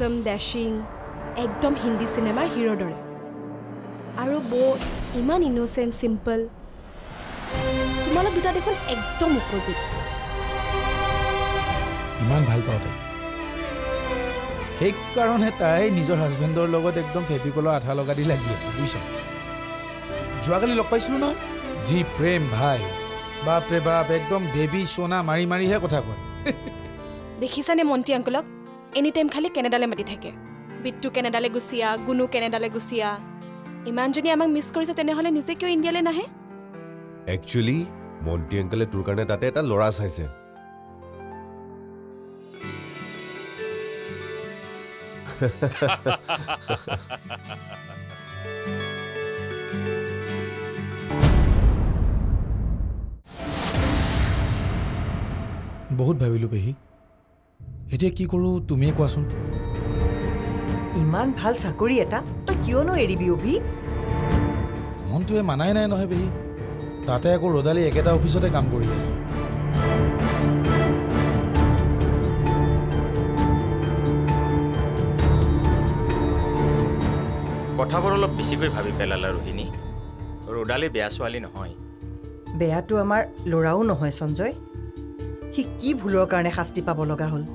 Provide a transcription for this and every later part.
handsome ডেশিং একদম হিন্দী চিনেমাৰ হিৰোৰ দৰে আৰু বৌ ইমান ইনোচেণ্ট চিম্পল তোমালোক দুটা দেখোন একদম অপজিট ইমান ভাল পাওঁ তাই সেইকাৰণে তাই নিজৰ হাজবেণ্ডৰ লগত একদম ফেভিকলৰ আঠা লগা দি লাগি আছে বুজিছা যোৱাকালি লগ পাইছিলোঁ নহয় যি প্ৰেম ভাই বাপৰে বাপ একদম বেবী সোনা মাৰি মাৰিহে কথা কয় দেখিছানে মন্টি আংকলক এনি টাইম খালি কেনেডালৈ মাতি থাকে বিট্টু কেনেডালৈ গুচিয়া গুণু কেনেডালৈ গুচিয়া ইমান যদি আমাক মিছ কৰিছে তেনেহ'লে নিজে কিয় ইণ্ডিয়ালৈ নাহে একচুৱেলি মন্টি আংকলে তোৰ কাৰণে তাতে এটা ল'ৰা চাইছে বহুত ভাবিলোঁ পেহী এতিয়া কি কৰোঁ তুমিয়ে কোৱাচোন ইমান ভাল চাকৰি এটা তই কিয়নো এৰিবি অভি মনটোৱে মানাই নাই নহয় পেহী তাতে আকৌ ৰদালি একেটা অফিচতে কাম কৰি আছে কথাবোৰ অলপ বেছিকৈ ভাবি পেলালা ৰোহিণী ৰদালি বেয়া ছোৱালী নহয় বেয়াটো আমাৰ ল'ৰাও নহয় সঞ্জয় সি কি ভুলৰ কাৰণে শাস্তি পাব লগা হ'ল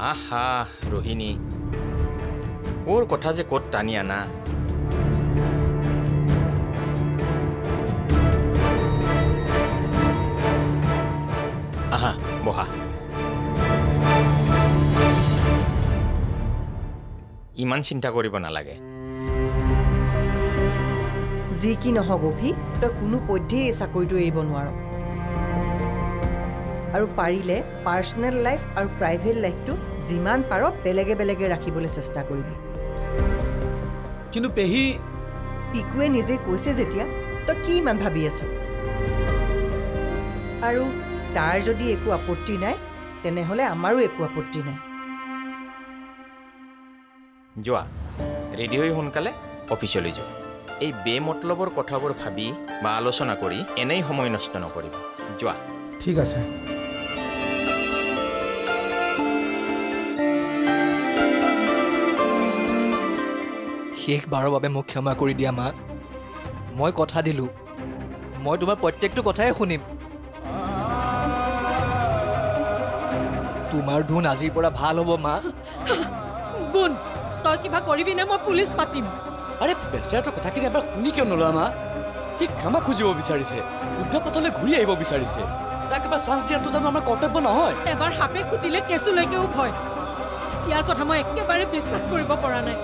আহা ৰোহিণী ক'ৰ কথা যে ক'ত টানি আনা আহা বহা ইমান চিন্তা কৰিব নালাগে যি কি নহওক অভি তই কোনো পধ্যেই এই চাকৰিটো এৰিব নোৱাৰ আৰু পাৰিলে পাৰ্চনেল লাইফ আৰু প্ৰাইভেট লাইফটো যিমান পাৰ বেলেগে বেলেগে ৰাখিবলৈ চেষ্টা কৰিবি কিন্তু পেহী পিকুৱে নিজে কৈছে যেতিয়া তই কি ইমান ভাবি আছ আৰু তাৰ যদি একো আপত্তি নাই তেনেহ'লে আমাৰো একো আপত্তি নাই যোৱা ৰেডি হৈ সোনকালে অফিচলৈ যোৱা এই বেমতলবৰ কথাবোৰ ভাবি বা আলোচনা কৰি এনেই সময় নষ্ট নকৰিব যোৱা ঠিক আছে শেষবাৰৰ বাবে মোক ক্ষমা কৰি দিয়া মা মই কথা দিলোঁ মই তোমাৰ প্ৰত্যেকটো কথাই শুনিম তোমাৰ ধুন আজিৰ পৰা ভাল হ'ব মা বুন তই কিবা কৰিবি নে মই পুলিচ মাতিম আৰে বেচাৰটোৰ কথাখিনি এবাৰ শুনি কিয় নলোৱা মা সি ক্ষমা খুজিব বিচাৰিছে শুদ্ধ পথলৈ ঘূৰি আহিব বিচাৰিছে তাক এবাৰ চান্স দিয়াটো জানো আমাৰ কৰ্তব্য নহয় এবাৰ সাপে খুটিলে কেঁচুলৈকেও ভয় ইয়াৰ কথা মই একেবাৰে বিশ্বাস কৰিব পৰা নাই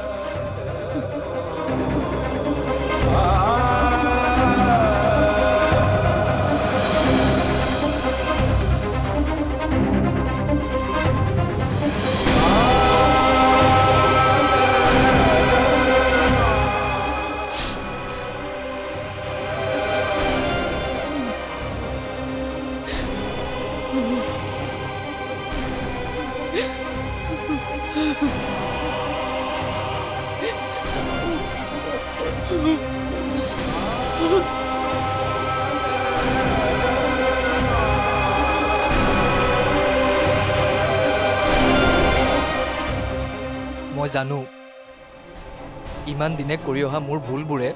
মই জানো ইমান দিনে কৰি অহা মোৰ ভুলবোৰে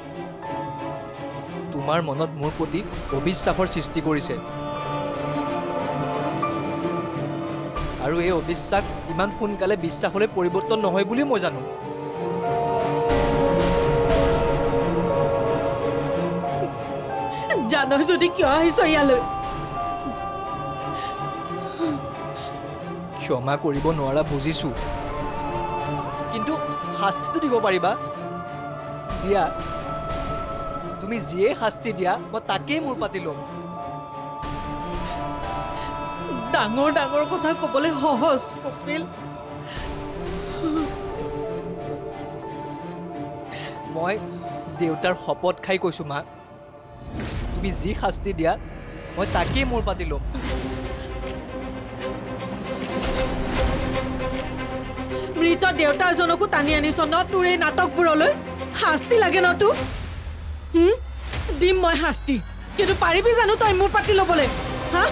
তোমাৰ মনত মোৰ প্ৰতি অবিশ্বাসৰ সৃষ্টি কৰিছে আৰু এই অবিশ্বাস ইমান সোনকালে বিশ্বাসলৈ পৰিৱৰ্তন নহয় বুলি মই জানো জানো যদি কিয় আহিছ ইয়ালৈ ক্ষমা কৰিব নোৱাৰা বুজিছো কিন্তু শাস্তিটো দিব পাৰিবা দিয়া তুমি যিয়ে শাস্তি দিয়া মই তাকেই মোৰ পাতি ল'ম ডাঙৰ ডাঙৰ কথা ক'বলৈ সহজ কপিল মই দেউতাৰ শপত খাই কৈছো মা তুমি যি শাস্তি দিয়া মই তাকেই মোৰ পাতি ল'ম মৃত দেউতাৰজনকো টানি আনিছ ন তোৰ এই নাটকবোৰলৈ শাস্তি লাগে ন তোক দিম মই শাস্তি কিন্তু পাৰিবি জানো তই মোৰ পাতি ল'বলৈ হা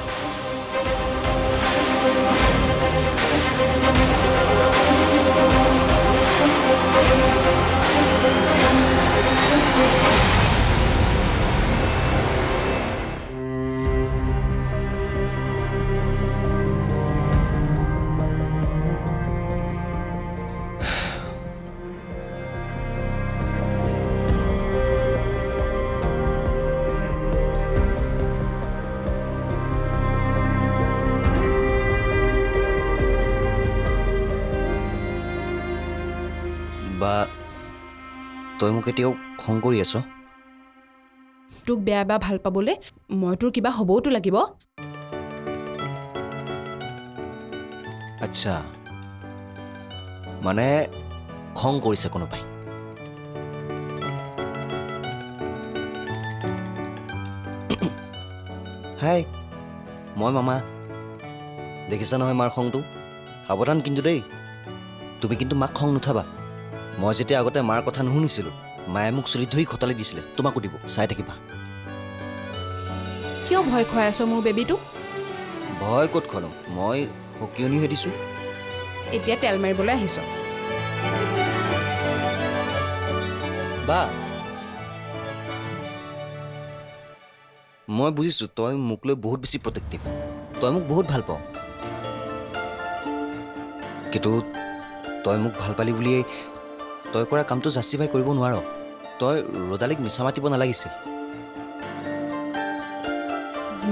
তই মোক এতিয়াও খং কৰি আছ তোক বেয়া বা ভাল পাবলৈ মই তোৰ কিবা হ'বওতো লাগিব আচ্ছা মানে খং কৰিছে কোনোবাই হাই মই মামা দেখিছা নহয় মাৰ খংটো সাৱধান কিন্তু দেই তুমি কিন্তু মাক খং নুঠাবা মই যেতিয়া আগতে মাৰ কথা নুশুনিছিলোঁ মায়ে মোক চুলি ধৰি খটালি দিছিলে তোমাকো দিব চাই থাকিবা কিয় ভয় খুৱাই আছ মোৰ বেবীটো ভয় ক'ত খলম মই সকিয়নি হৈ দিছোঁ এতিয়া তেল মাৰিবলৈ আহিছ বা মই বুজিছোঁ তই মোক লৈ বহুত বেছি প্ৰটেক্টিভ তই মোক বহুত ভাল পাওঁ কিন্তু তই মোক ভাল পালি বুলিয়েই তই কৰা কামটো জাষ্টিফাই কৰিব নোৱাৰ তই ৰদালিক মিছা মাতিব নালাগিছিল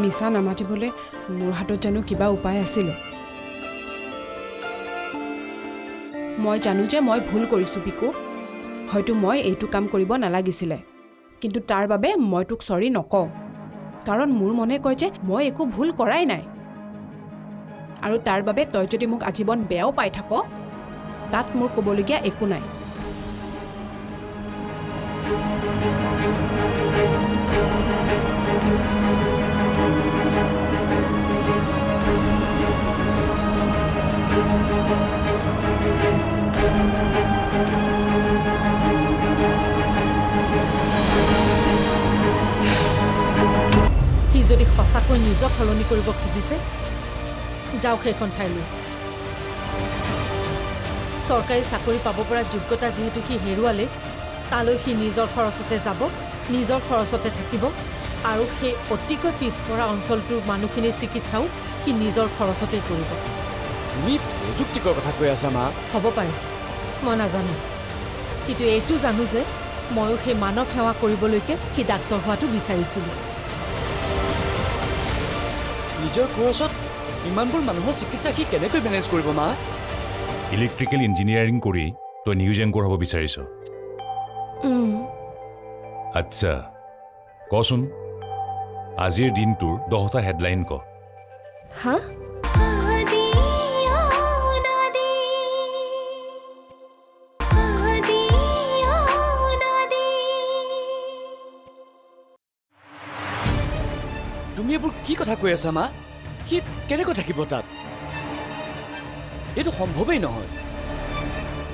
মিছা নামাতিবলৈ মোৰ হাতত জানো কিবা উপায় আছিলে মই জানো যে মই ভুল কৰিছোঁ পিকু হয়তো মই এইটো কাম কৰিব নালাগিছিলে কিন্তু তাৰ বাবে মই তোক চৰি নকওঁ কাৰণ মোৰ মনে কয় যে মই একো ভুল কৰাই নাই আৰু তাৰ বাবে তই যদি মোক আজীৱন বেয়াও পাই থাক তাত মোৰ ক'বলগীয়া একো নাই সি যদি সঁচাকৈ নিজক সলনি কৰিব খুজিছে যাওক সেইখন ঠাইলৈ চৰকাৰী চাকৰি পাব পৰা যোগ্যতা যিহেতু সি হেৰুৱালে তালৈ সি নিজৰ খৰচতে যাব নিজৰ খৰচতে থাকিব আৰু সেই অতিকৈ পিছপৰা অঞ্চলটোৰ মানুহখিনিৰ চিকিৎসাও সি নিজৰ খৰচতেই কৰিব তুমি প্ৰযুক্তিকৰ কথা কৈ আছা মা হ'ব পাৰে মই নাজানো কিন্তু এইটো জানো যে ময়ো সেই মানৱ সেৱা কৰিবলৈকে সি ডাক্তৰ হোৱাটো বিচাৰিছিলোঁ নিজৰ খৰচত ইমানবোৰ মানুহৰ চিকিৎসা সি কেনেকৈ মেনেজ কৰিব মা ইলেক্ট্ৰিকেল ইঞ্জিনিয়াৰিং কৰি তই নিউজ এংকৰ হ'ব বিচাৰিছ আচ্ছা কচোন আজিৰ দিনটোৰ 10টা হেডলাইন ক হা তুমি এইবোৰ কি কথা কৈ আছা মা সি কেনেকৈ থাকিব তাত এইটো সম্ভৱেই নহয়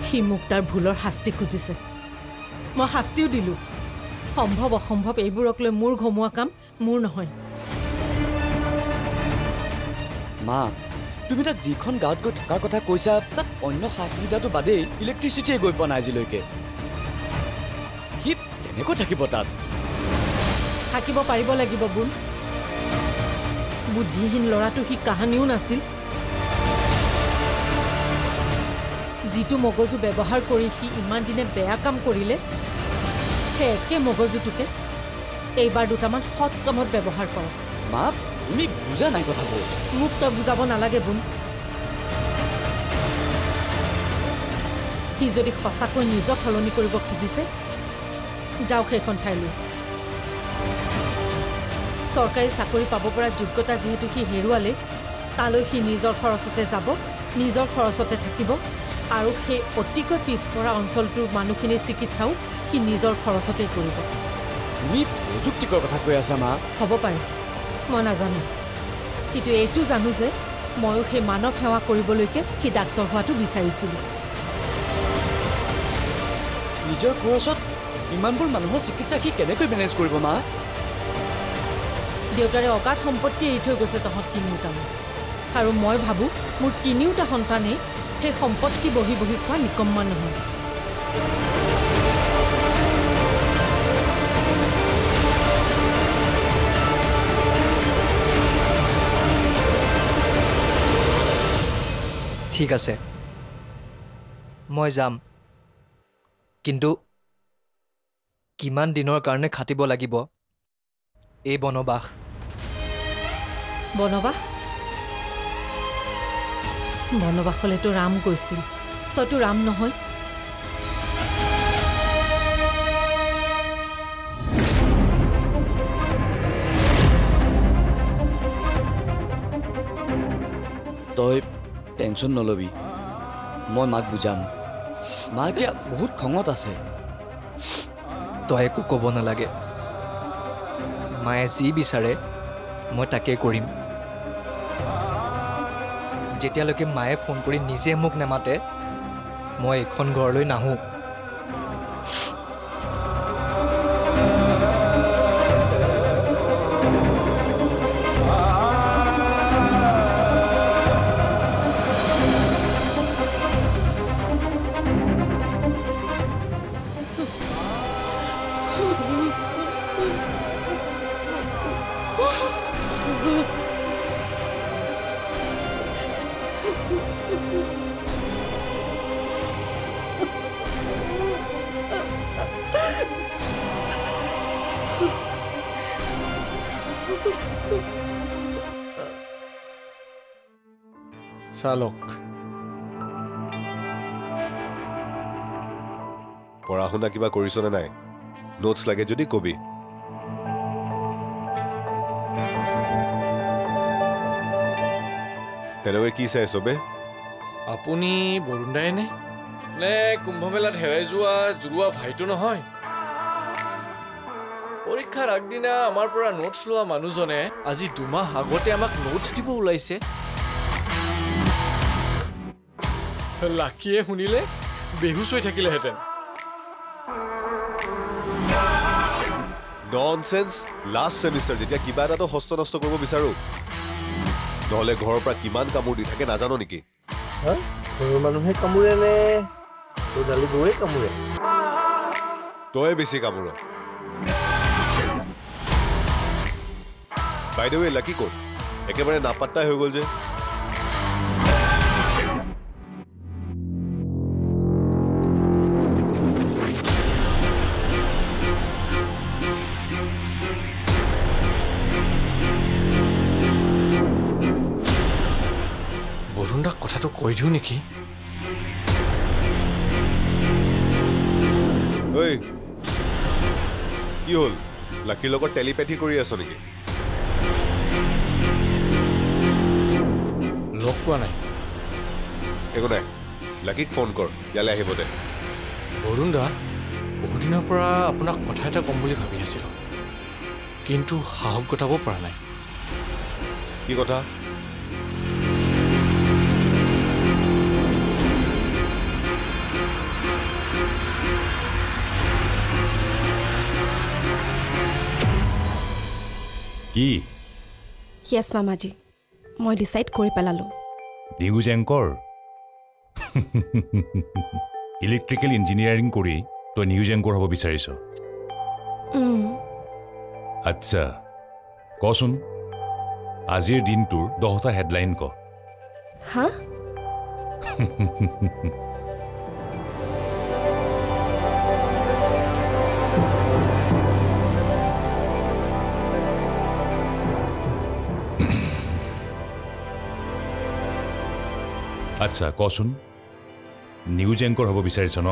সি মোক তাৰ ভুলৰ শাস্তি খুজিছে মই শাস্তিও দিলোঁ সম্ভৱ অসম্ভৱ এইবোৰক লৈ মোৰ ঘমোৱা কাম মোৰ নহয় মা তুমি তাক যিখন গাঁৱত গৈ থকাৰ কথা কৈছা তাত অন্য সা সুবিধাটো বাদেই ইলেক্ট্ৰিচিটিয়ে গৈ পোৱা নাই আজিলৈকে সি কেনেকৈ থাকিব তাত থাকিব পাৰিব লাগিব বোন বুদ্ধিহীন ল'ৰাটো সি কাহানিও নাছিল যিটো মগজু ব্যৱহাৰ কৰি সি ইমান দিনে বেয়া কাম কৰিলে সেই একে মগজুটোকে এইবাৰ দুটামান সৎ কামত ব্যৱহাৰ কৰক মা তুমি বুজা নাই কথাবোৰ মোক তই বুজাব নালাগে বোন সি যদি সঁচাকৈ নিজক সলনি কৰিব খুজিছে যাওক সেইখন ঠাইলৈ চৰকাৰী চাকৰি পাব পৰা যোগ্যতা যিহেতু সি হেৰুৱালে তালৈ সি নিজৰ খৰচতে যাব নিজৰ খৰচতে থাকিব আৰু সেই অতিকৈ পিছপৰা অঞ্চলটোৰ মানুহখিনিৰ চিকিৎসাও সি নিজৰ খৰচতেই কৰিব তুমি প্ৰযুক্তিকৰ কথা কৈ আছা মা হ'ব পাৰে মই নাজানো কিন্তু এইটো জানো যে ময়ো সেই মানৱ সেৱা কৰিবলৈকে সি ডাক্তৰ হোৱাটো বিচাৰিছিলোঁ নিজৰ খৰচত ইমানবোৰ মানুহৰ চিকিৎসা সি কেনেকৈ মেনেজ কৰিব মা দেউতাৰে অগাধ সম্পত্তি এৰি থৈ গৈছে তহঁত তিনিওটালৈ আৰু মই ভাবোঁ মোৰ তিনিওটা সন্তানেই সেই সম্পত্তি বহি বহি খোৱা নিকম্মা নহয় ঠিক আছে মই যাম কিন্তু কিমান দিনৰ কাৰণে খাটিব লাগিব এই বনবাস বনবাসলেতো ৰাম গৈছিল তইতো ৰাম নহয় তই টেনশ্যন নলবি মই মাক বুজাম মা এতিয়া বহুত খঙত আছে তই একো ক'ব নালাগে মায়ে যি বিচাৰে মই তাকে কৰিম যেতিয়ালৈকে মায়ে ফোন কৰি নিজে মোক নেমাতে মই এইখন ঘৰলৈ নাহোঁ চালক পঢ়া শুনা কিবা কৰিছনে নাই নোটছ লাগে যদি কবি তেনেকৈ কি চাই চবে আপুনি বৰুণ দাই নে কুম্ভমেলাত হেৰাই যোৱা জুৰুৱা ভাইটো নহয় পৰীক্ষাৰ আগদিনা আমাৰ পৰা নোটছ লোৱা মানুহজনে আজি 2 মাহ আগতে আমাক নোটছ দিব ওলাইছে লাকিয়ে শুনিলে বেহুচ হৈ থাকিলেহেঁতেন ননসেন্স লাষ্ট সেমিষ্টাৰ যেতিয়া কিবা এটাতো হস্ত নষ্ট কৰিব বিচাৰো নহলে ঘৰৰ পৰা কিমান কামোৰ দি থাকে নাজানো নেকি ঘৰৰ মানুহে কামোৰে নে তোদালি গৈ কামোৰে তই বেছি কামোৰ বাই দ্য ৱে লাকি কোড একেবাৰে নাপাত্তাই হৈ গ'ল যে বৰুণদাক কথাটো কৈ দিওঁ নেকি ঐ কি হ'ল লাকিৰ লগত টেলিপেথি কৰি আছ নেকি লগ পোৱা নাই একো নাই লাকিক ফোন কৰ ইয়ালৈ আহিব দে বৰুণদা বহুদিনৰ পৰা আপোনাক কথা এটা ক'ম বুলি ভাবি আছিলোঁ কিন্তু সাহস গোটাব পৰা নাই কি কথা কি য়েছ মামাজী মই ডিচাইড কৰি পেলালোঁ নিউজ এংকৰ ইলেক্ট্ৰিকেল ইঞ্জিনিয়াৰিং কৰি তই নিউজ এংকৰ হ'ব বিচাৰিছ আচ্ছা কচোন আজিৰ দিনটোৰ 10টা হেডলাইন ক হা আচ্ছা কচোন নিউজ এংকৰ হ'ব বিচাৰিছ ন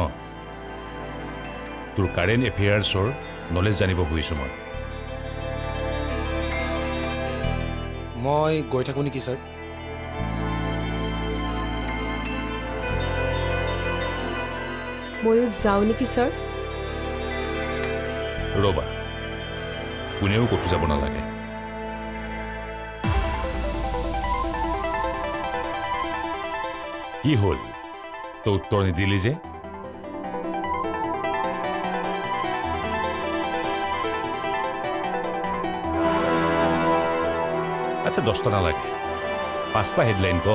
তোৰ কাৰেণ্ট এফেয়াৰ্ছৰ নলেজ জানিব খুজিছোঁ মই গৈ থাকোঁ নেকি ছাৰ ময়ো যাওঁ নেকি ছাৰ ৰ'বা কোনেও ক'তো যাব নালাগে কি হ'ল তই উত্তৰ নিদিলি যে আচ্ছা 10টা নালাগে 5টা হেডলাইন ক